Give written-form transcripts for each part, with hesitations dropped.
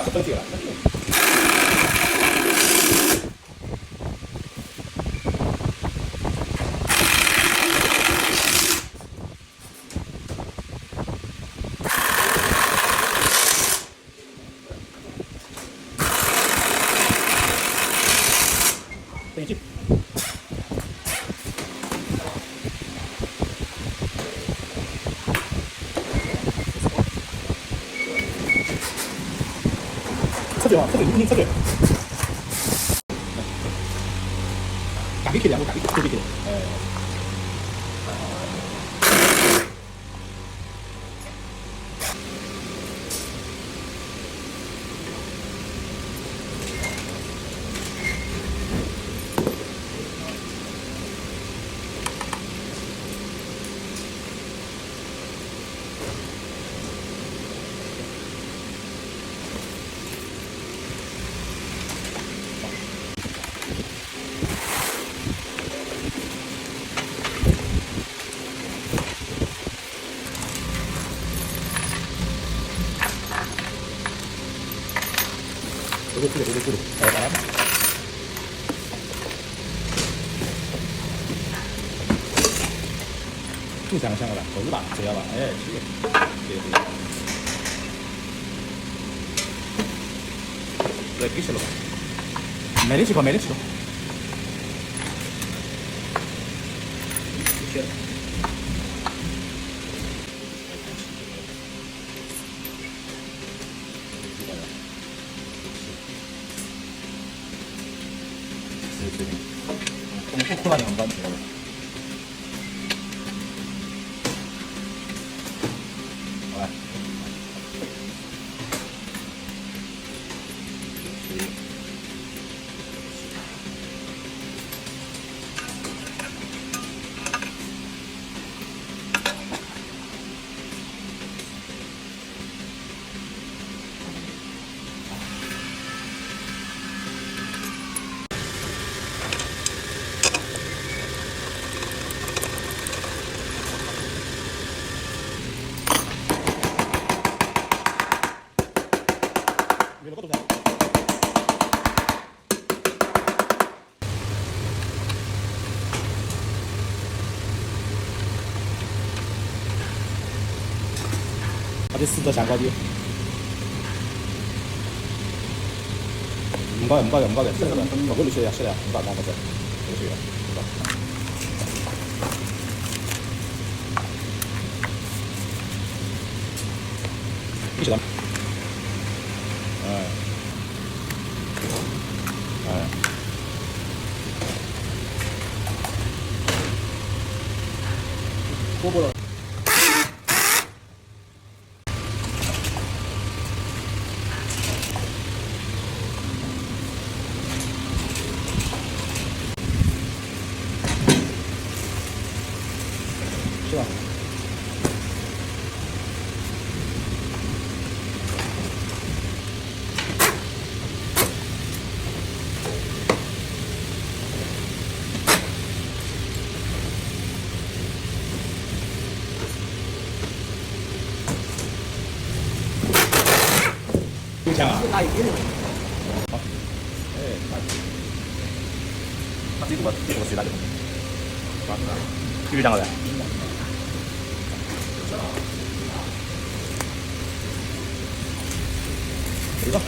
了，登记了。登记。侧嘴啊，侧嘴，你侧嘴。赶紧去两步，赶紧去，对对。对，来。挺香香的吧，豆子吧，这样吧，哎，对。来，给吃了吧？没得吃过。对，不拿两包吃了。好来。它的10个香瓜的，唔搞嘅，这个我过去呀，是的，唔搞那个字，过去了，一起来，过不了。是吧？有枪啊！大一点。好。哎，他这个谁打的？有枪了噻。这个，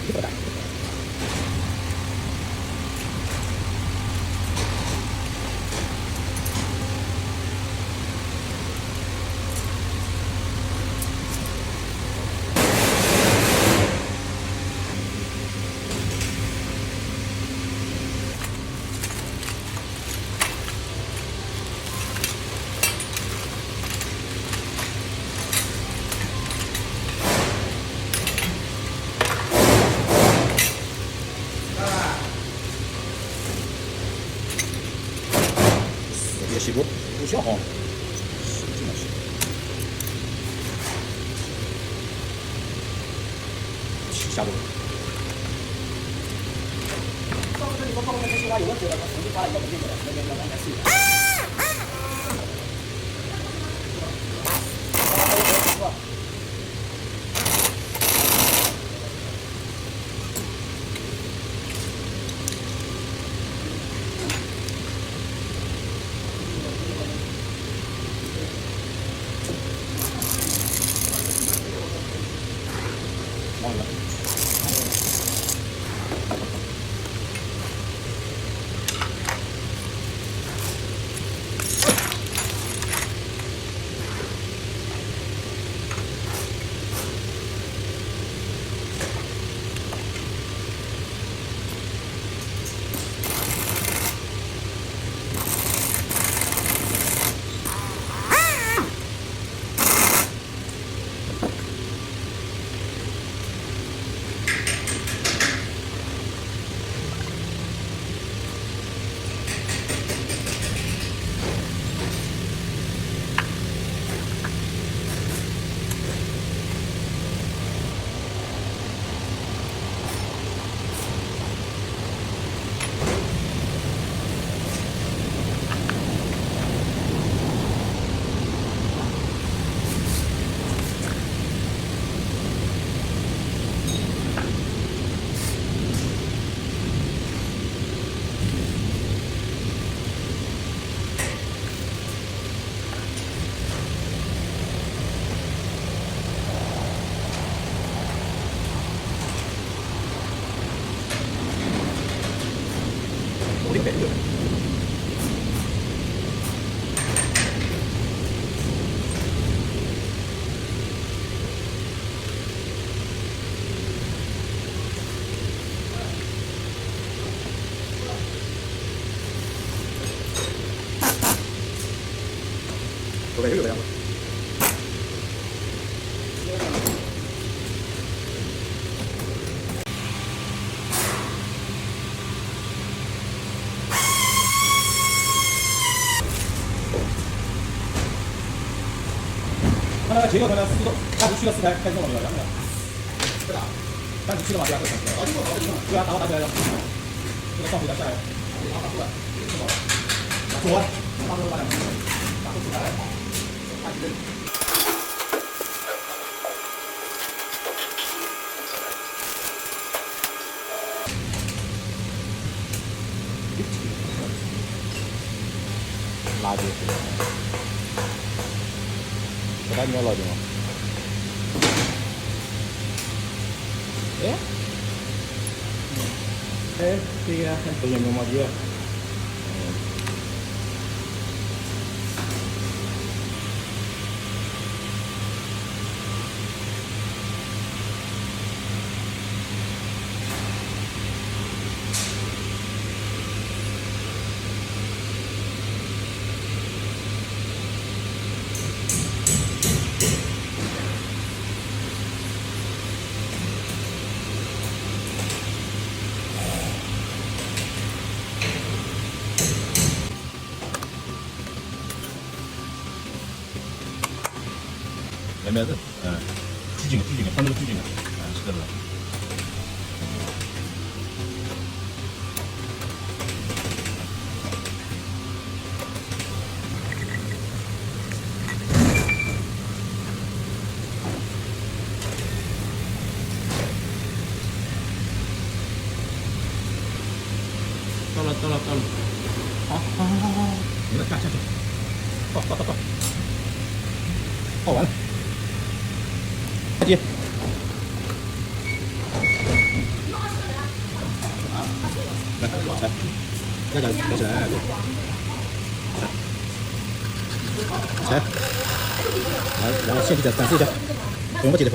这个大。西部不小哈，是真的是。下步。上次你说放外面这些花有问题了，他重新发了一个文件过来，那边要安排试一下。 우리 밴드. 왜 여기 왜 한 거야? 하나가 제가 그냥 쓰기도 다 묵시가 쓰다 해서 먹는 거야. 그다. 난 묵시가 맞아. 그거 나와 나와요. 이거 좀 보자. 좋아. 빵으로 말하면. 빵으로 말하면. 라지. 계란이 올라오죠. 예? Iya, punya rumah dia. 애매하다. 쭈징해. 반으로 쭈징해. 시끄러워. 떨어. 이거 짜. 완. 하지. 자.然后先去展示一下，不用记得。